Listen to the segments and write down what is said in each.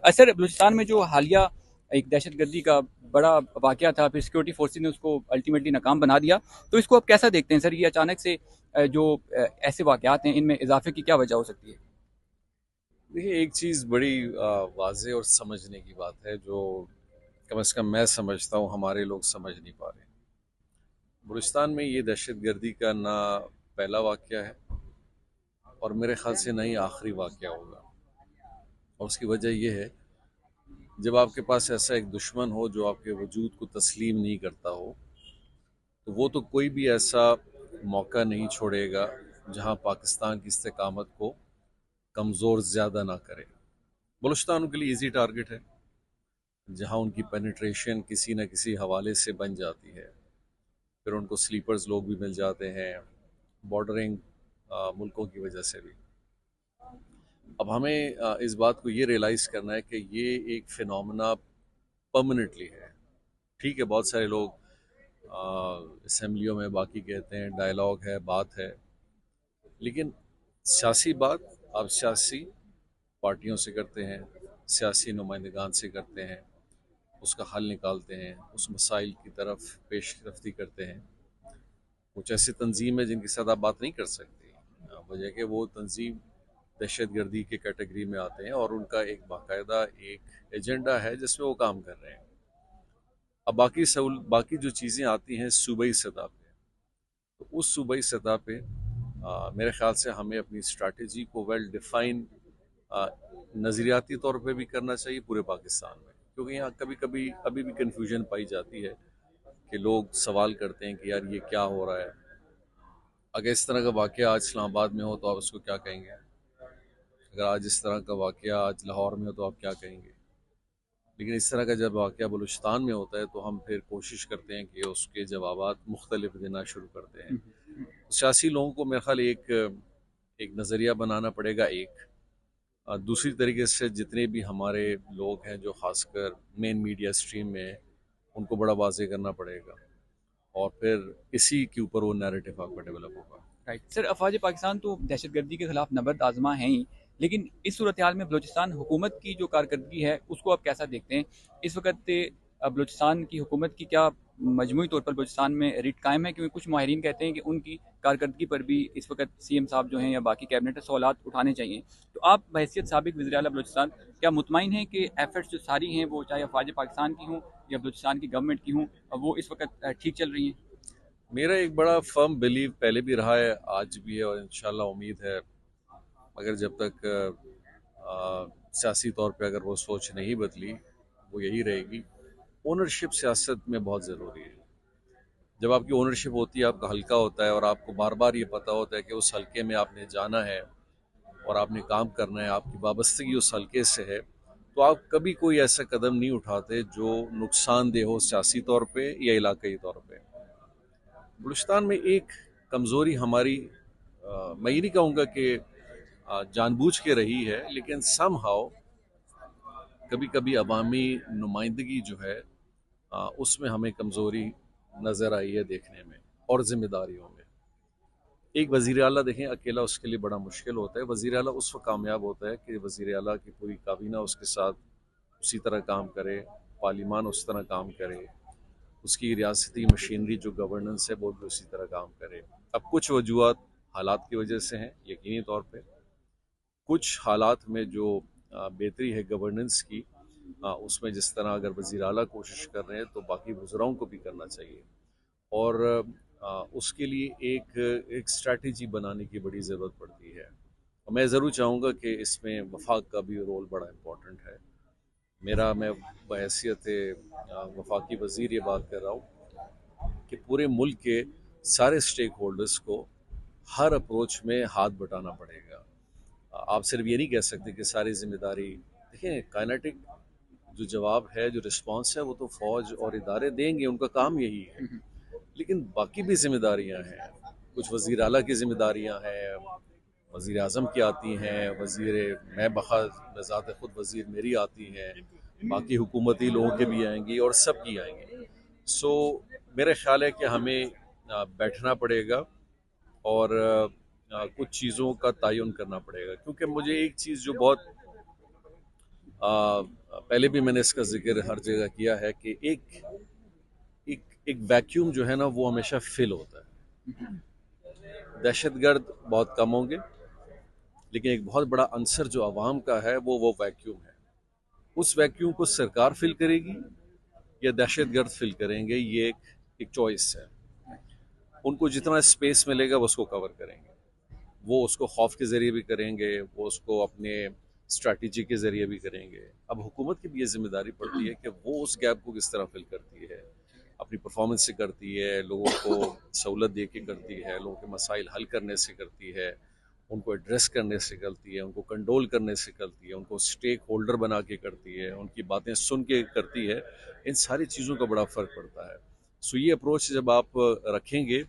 Sir, Balochistan में जो हालिया एक दहशतगर्दी का बड़ा वाक़या था, फिर सिक्योरिटी फोर्सेस ने उसको अल्टीमेटली नाकाम बना दिया। तो इसको आप कैसा देखते हैं सर? ये अचानक से ऐसे वाक़यात हैं, इनमें इज़ाफ़े की क्या वजह हो सकती है? देखिए, एक चीज़ बड़ी वाज़ेह और समझने की बात है, जो कम से कम मैं समझता हूँ हमारे लोग समझ नहीं पा रहे। बलूचिस्तान में ये दहशतगर्दी का ना पहला वाक़या है और मेरे ख़्याल से ना ही आखिरी वाक़या होगा। और उसकी वजह ये है, जब आपके पास ऐसा एक दुश्मन हो जो आपके वजूद को तस्लीम नहीं करता हो, तो वो तो कोई भी ऐसा मौका नहीं छोड़ेगा जहाँ पाकिस्तान की इस्तेकामत को कमज़ोर ज़्यादा ना करे। बलूचिस्तान उनके लिए ईज़ी टारगेट है, जहाँ उनकी पेनिट्रेशन किसी न किसी हवाले से बन जाती है। फिर उनको स्लीपर्स लोग भी मिल जाते हैं, बॉर्डरिंग मुल्कों की वजह से भी। अब हमें इस बात को ये रियलाइज़ करना है कि ये एक फिनोमेना परमानेंटली है। ठीक है, बहुत सारे लोग असम्बलियों में बाकी कहते हैं, डायलॉग है, बात है, लेकिन सियासी बात आप सियासी पार्टियों से करते हैं, सियासी नुमाइंदगान से करते हैं, उसका हल निकालते हैं, उस मसाइल की तरफ पेशरफ्ती करते हैं। कुछ ऐसी तंजीम है जिनके साथ आप बात नहीं कर सकते, वजह कि वो तंजीम दहशत गर्दी के कैटेगरी में आते हैं और उनका एक बाकायदा एक एजेंडा है जिसमें वो काम कर रहे हैं। अब बाकी जो चीज़ें आती हैं सूबाई सतह पे, तो उस सूबाई सतह पे मेरे ख्याल से हमें अपनी स्ट्रैटेजी को वेल डिफाइन नज़रियाती तौर पे भी करना चाहिए पूरे पाकिस्तान में, क्योंकि यहाँ कभी कभी अभी भी कन्फ्यूजन पाई जाती है कि लोग सवाल करते हैं कि यार ये क्या हो रहा है। अगर इस तरह का वाक़या आज इस्लामाबाद में हो तो आप उसको क्या कहेंगे? अगर आज इस तरह का वाक़या आज लाहौर में हो तो आप क्या कहेंगे? लेकिन इस तरह का जब वाक़या बलूचिस्तान में होता है तो हम फिर कोशिश करते हैं कि उसके जवाबात मुख्तलिफ देना शुरू करते हैं। तो सियासी लोगों को मेरे ख्याल एक नज़रिया बनाना पड़ेगा। दूसरी तरीके से जितने भी हमारे लोग हैं जो ख़ासकर मेन मीडिया स्ट्रीम में हैं, उनको बड़ा वाज़ेह करना पड़ेगा और फिर इसी के ऊपर वो नैरेटिव आपका डेवलप होगा। राइट सर, अफवाज पाकिस्तान तो दहशतगर्दी के खिलाफ नबर्द आजमा हैं ही, लेकिन इस सूरत हाल में बलूचिस्तान हुकूमत की जो कारकर्दगी है उसको आप कैसा देखते हैं? इस वक्त बलूचिस्तान की हुकूमत की क्या मजमूई तौर पर बलूचिस्तान में रिट कायम है? क्योंकि कुछ माहरीन कहते हैं कि उनकी कारकर्दगी पर भी इस वक्त सीएम साहब जो हैं या बाकी कैबिनेट सवालात उठाने चाहिए। तो आप बहैसियत साबिक वज़ीर आला बलूचिस्तान क्या मुतमईन हैं कि एफर्ट्स जो सारी हैं वो चाहे अफवाज पाकिस्तान की हों या बलूचिस्तान की गवर्नमेंट की हों, वो इस वक्त ठीक चल रही हैं? मेरा एक बड़ा फर्म बिलीव पहले भी रहा है, आज भी है और इंशाल्लाह उम्मीद है, मगर जब तक सियासी तौर पे अगर वो सोच नहीं बदली, वो यही रहेगी। ओनरशिप सियासत में बहुत ज़रूरी है। जब आपकी ओनरशिप होती है, आपका हल्का होता है और आपको बार बार ये पता होता है कि उस हल्के में आपने जाना है और आपने काम करना है, आपकी वाबस्तगी उस हल्के से है, तो आप कभी कोई ऐसा कदम नहीं उठाते जो नुकसानदेह हो सियासी तौर पे या इलाकई तौर पे। बलूचिस्तान में एक कमज़ोरी हमारी, मैं ये नहीं कहूँगा कि जानबूझ के रही है, लेकिन समहाउ कभी कभी अवामी नुमाइंदगी जो है, उसमें हमें कमज़ोरी नज़र आई है देखने में और ज़िम्मेदारियों में। एक वज़ीर आला देखें, अकेला उसके लिए बड़ा मुश्किल होता है। वज़ीर आला उस वक्त कामयाब होता है कि वज़ीर आला की पूरी काबीना उसके साथ उसी तरह काम करे, पार्लिमान उस तरह काम करे, उसकी रियासती मशीनरी जो गवर्नेंस है वो भी उसी तरह काम करे। अब कुछ वजूहत हालात की वजह से हैं यकीनी तौर पे, कुछ हालात में जो बेहतरी है गवर्नेंस की, उसमें जिस तरह अगर वज़ीर आला कोशिश कर रहे हैं तो बाकी वज़राओं को भी करना चाहिए। और उसके लिए एक स्ट्रैटेजी बनाने की बड़ी ज़रूरत पड़ती है। मैं ज़रूर चाहूँगा कि इसमें वफाक का भी रोल बड़ा इम्पोर्टेंट है। मैं बहैसियत वफाकी वज़ीर ये बात कर रहा हूँ कि पूरे मुल्क के सारे स्टेक होल्डर्स को हर अप्रोच में हाथ बटाना पड़ेगा। आप सिर्फ ये नहीं कह सकते कि सारी जिम्मेदारी, देखिए काइनेटिक जो जवाब है, जो रिस्पांस है, वो तो फौज और इदारे देंगे, उनका काम यही है। लेकिन बाकी भी जिम्मेदारियां हैं, कुछ वज़ीर आला की जिम्मेदारियां हैं, वज़ीर आज़म की आती हैं, मैं बज़ात खुद वज़ीर मेरी आती हैं, बाकी हुकूमती लोगों के भी आएंगी और सब की आएंगी। सो मेरा ख्याल है कि हमें बैठना पड़ेगा और कुछ चीज़ों का तयन करना पड़ेगा, क्योंकि मुझे एक चीज़ जो बहुत पहले भी मैंने इसका जिक्र हर जगह किया है कि एक एक वैक्यूम जो है ना वो हमेशा फिल होता है। दहशतगर्द बहुत कम होंगे, लेकिन एक बहुत बड़ा अंसर जो आवाम का है वो वैक्यूम है। उस वैक्यूम को सरकार फिल करेगी या दहशतगर्द फिल करेंगे, ये एक चॉइस है। उनको जितना स्पेस मिलेगा वो उसको कवर करेंगे। वो उसको खौफ के ज़रिए भी करेंगे, वो उसको अपने स्ट्रैटेजी के ज़रिए भी करेंगे। अब हुकूमत की भी ये जिम्मेदारी पड़ती है कि वो उस गैप को किस तरह फिल करती है, अपनी परफॉर्मेंस से करती है, लोगों को सहूलत दे के करती है, लोगों के मसाइल हल करने से करती है, उनको एड्रेस करने से करती है, उनको कंट्रोल करने से करती है, उनको स्टेक होल्डर बना के करती है, उनकी बातें सुन के करती है। इन सारी चीज़ों का बड़ा फ़र्क पड़ता है। सो ये अप्रोच जब आप रखेंगे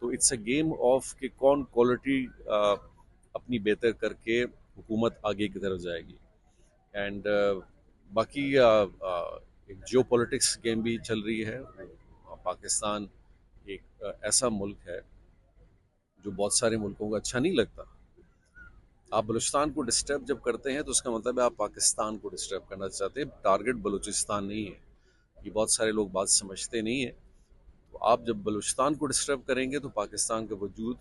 तो इट्स अ गेम ऑफ कि कौन क्वालिटी अपनी बेहतर करके हुकूमत आगे की तरफ जाएगी। एंड बाकी एक जियो पॉलिटिक्स गेम भी चल रही है। पाकिस्तान एक ऐसा मुल्क है जो बहुत सारे मुल्कों को अच्छा नहीं लगता। आप बलूचिस्तान को डिस्टर्ब जब करते हैं तो उसका मतलब है आप पाकिस्तान को डिस्टर्ब करना चाहते हैं। टारगेट बलूचिस्तान नहीं है, ये बहुत सारे लोग बात समझते नहीं है। तो आप जब बलूचिस्तान को डिस्टर्ब करेंगे तो पाकिस्तान का वजूद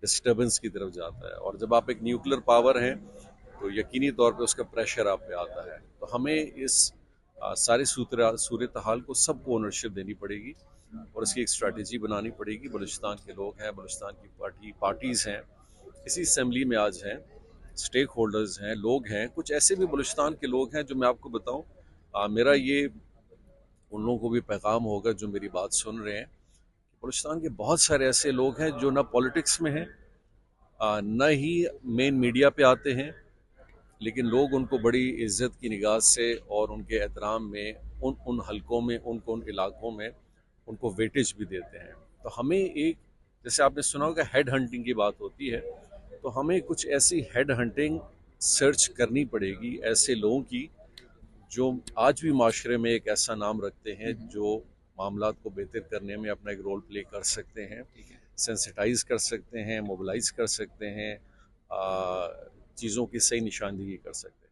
डिस्टर्बेंस की तरफ जाता है, और जब आप एक न्यूक्लियर पावर हैं तो यकीनी तौर पे उसका प्रेशर आप पे आता है। तो हमें इस सारी सूरत हाल को सबको ओनरशिप देनी पड़ेगी और इसकी एक स्ट्रैटेजी बनानी पड़ेगी। बलूचिस्तान के लोग हैं, बलूचिस्तान की पार्टीज़ हैं, इसी असम्बली में आज हैं, स्टेक होल्डर्स हैं, लोग हैं। कुछ ऐसे भी बलूचिस्तान के लोग हैं जो मैं आपको बताऊं, मेरा ये उन लोगों को भी पैगाम होगा जो मेरी बात सुन रहे हैं। बलूचिस्तान के बहुत सारे ऐसे लोग हैं जो ना पॉलिटिक्स में हैं, न ही मेन मीडिया पे आते हैं, लेकिन लोग उनको बड़ी इज्जत की निगाह से और उनके एहतराम में उन हलकों में, उन इलाकों में उनको वेटेज भी देते हैं। तो हमें एक, जैसे आपने सुना होगा हेड हंटिंग की बात होती है, तो हमें कुछ ऐसी हेड हंटिंग सर्च करनी पड़ेगी ऐसे लोगों की जो आज भी माशरे में एक ऐसा नाम रखते हैं, जो मामलात को बेहतर करने में अपना एक रोल प्ले कर सकते हैं, सेंसिटाइज कर सकते हैं, मोबिलाइज कर सकते हैं, चीज़ों की सही निशानदेही कर सकते हैं।